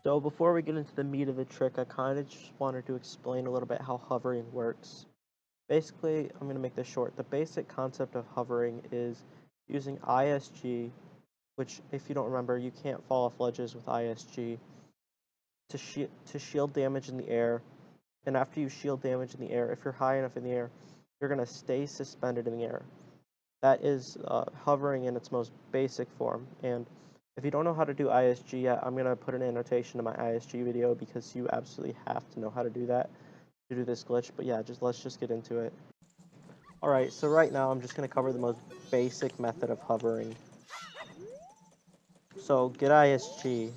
So before we get into the meat of the trick, I kind of just wanted to explain a little bit how hovering works. Basically, I'm going to make this short. The basic concept of hovering is using ISG, which if you don't remember, you can't fall off ledges with ISG, to shield damage in the air. And after you shield damage in the air, if you're high enough in the air, you're going to stay suspended in the air. That is hovering in its most basic form. And if you don't know how to do ISG yet, I'm going to put an annotation to my ISG video because you absolutely have to know how to do that to do this glitch. But yeah, let's just get into it. Alright, so right now I'm just going to cover the most basic method of hovering. So get ISG,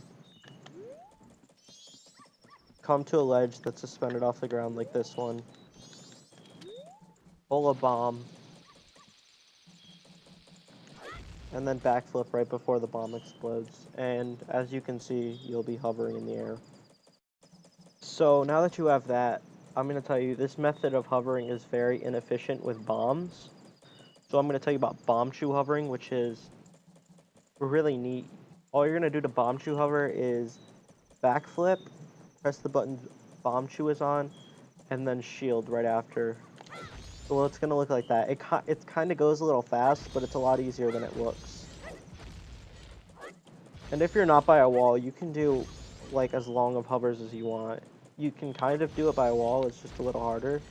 come to a ledge that's suspended off the ground like this one, pull a bomb, and then backflip right before the bomb explodes. And as you can see, you'll be hovering in the air. So now that you have that, I'm going to tell you this method of hovering is very inefficient with bombs. So I'm going to tell you about Bombchu hovering, which is really neat. All you're going to do to Bombchu hover is backflip, press the button Bombchu is on, and then shield right after. So it's going to look like that. It kind of goes a little fast, but it's a lot easier than it looks. And if you're not by a wall, you can do like as long of hovers as you want. You can kind of do it by a wall, it's just a little harder.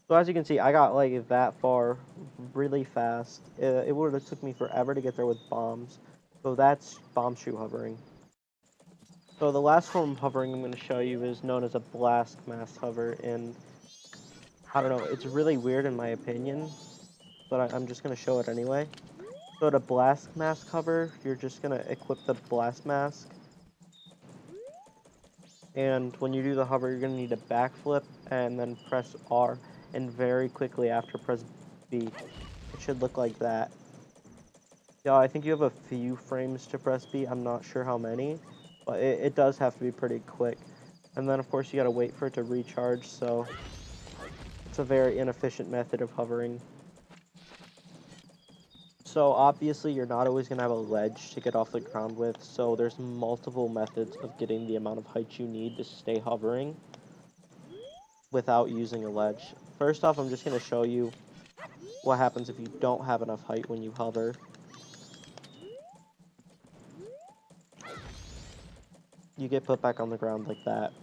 So as you can see, I got like that far really fast. It would have took me forever to get there with bombs. So that's Bombchu hovering. So the last form of hovering I'm going to show you is known as a blast mask hover, and I don't know, it's really weird in my opinion, but I'm just going to show it anyway. So to blast mask hover, you're just going to equip the blast mask. And when you do the hover, you're going to need a backflip and then press R, and very quickly after press B. It should look like that. Yeah, I think you have a few frames to press B. I'm not sure how many, but it does have to be pretty quick. And then of course you gotta wait for it to recharge, so it's a very inefficient method of hovering. So obviously you're not always gonna have a ledge to get off the ground with, so there's multiple methods of getting the amount of height you need to stay hovering without using a ledge. First off, I'm just gonna show you what happens if you don't have enough height when you hover. You get put back on the ground like that.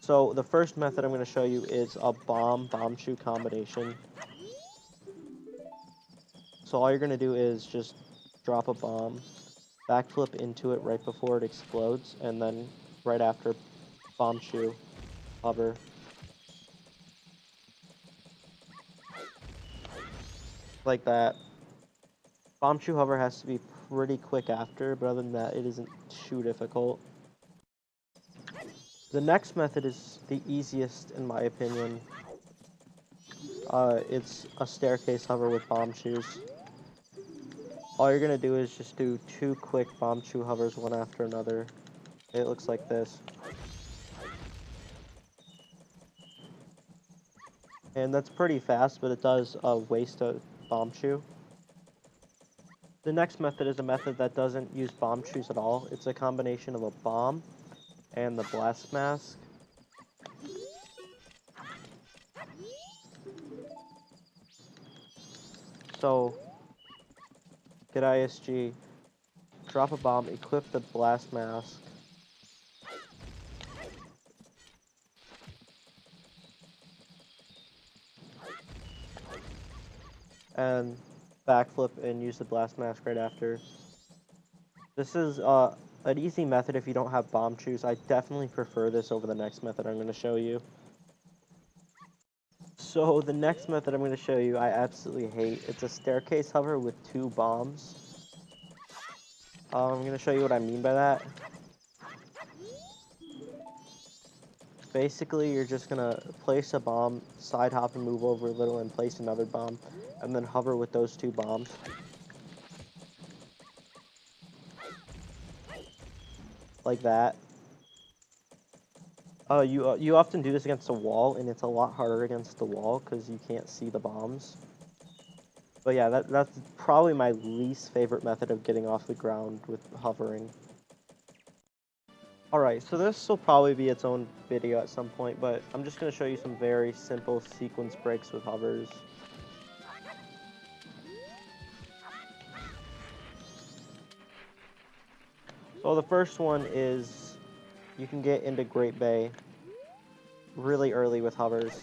So the first method I'm going to show you is a Bombchu combination. So all you're going to do is just drop a bomb, backflip into it right before it explodes, and then right after Bombchu, hover. Like that. Bombchu hover has to be pretty quick after, but other than that, it isn't too difficult. The next method is the easiest in my opinion. It's a staircase hover with Bombchus. All you're gonna do is just do 2 quick Bombchu hovers one after another. It looks like this. And that's pretty fast, but it does waste a Bombchu. The next method is a method that doesn't use Bombchus at all. It's a combination of a bomb and the blast mask. So, get ISG, drop a bomb, equip the blast mask. And backflip and use the blast mask right after. This is an easy method if you don't have Bombchus. I definitely prefer this over the next method I'm going to show you. So the next method I'm going to show you I absolutely hate. It's a staircase hover with 2 bombs. I'm going to show you what I mean by that. Basically, you're just going to place a bomb, side hop and move over a little and place another bomb, and then hover with those 2 bombs. Like that. You often do this against a wall, and it's a lot harder against the wall because you can't see the bombs. But yeah, that's probably my least favorite method of getting off the ground with hovering. Alright, so this will probably be its own video at some point, but I'm just going to show you some very simple sequence breaks with hovers. So the first one is you can get into Great Bay really early with hovers.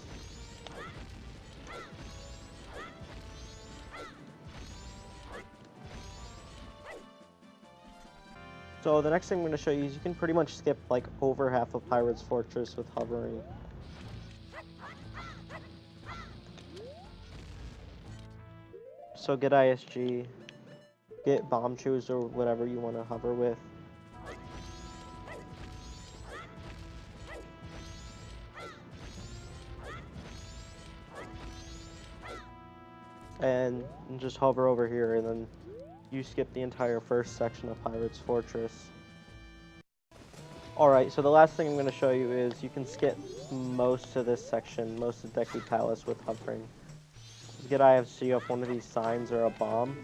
So the next thing I'm going to show you is you can pretty much skip like over half of Pirate's Fortress with hovering. So get ISG, get Bombchus or whatever you want to hover with. And just hover over here, and then you skip the entire first section of Pirate's Fortress. Alright, so the last thing I'm going to show you is you can skip most of this section, most of Deku Palace with hovering. Just get IFC off one of these signs or a bomb.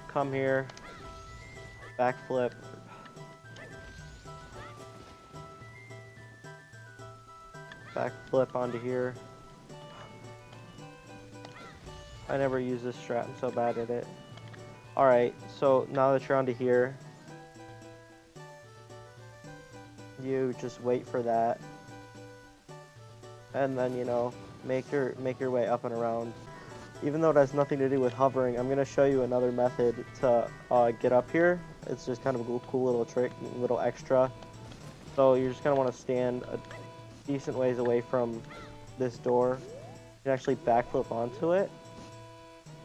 Come here, backflip. Backflip onto here. I never use this strat, I'm so bad at it. Alright, so now that you're onto here, you just wait for that. And then, you know, make your way up and around. Even though it has nothing to do with hovering, I'm going to show you another method to get up here. It's just kind of a cool little trick, a little extra. So you're just going to want to stand a decent ways away from this door. You can actually backflip onto it.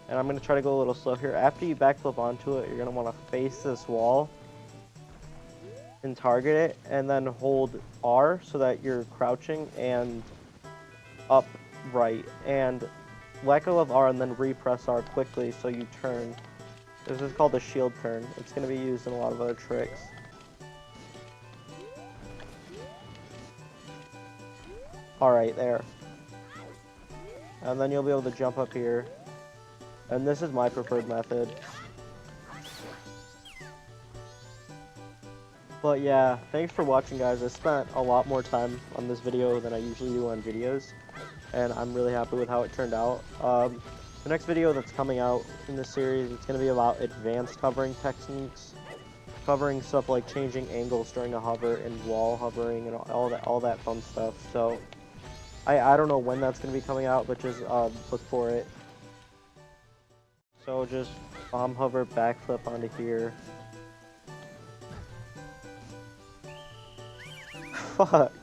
And I'm going to try to go a little slow here. After you backflip onto it, you're going to want to face this wall and target it, and then hold R so that you're crouching and up right. And let go of R and then repress R quickly so you turn. This is called a shield turn. It's going to be used in a lot of other tricks. Alright, there. And then you'll be able to jump up here. And this is my preferred method. But yeah, thanks for watching, guys. I spent a lot more time on this video than I usually do on videos, and I'm really happy with how it turned out. The next video that's coming out in this series, it's going to be about advanced hovering techniques, covering stuff like changing angles during a hover and wall hovering and all that fun stuff. So I don't know when that's going to be coming out, but just look for it. So just bomb hover, backflip onto here. Fuck.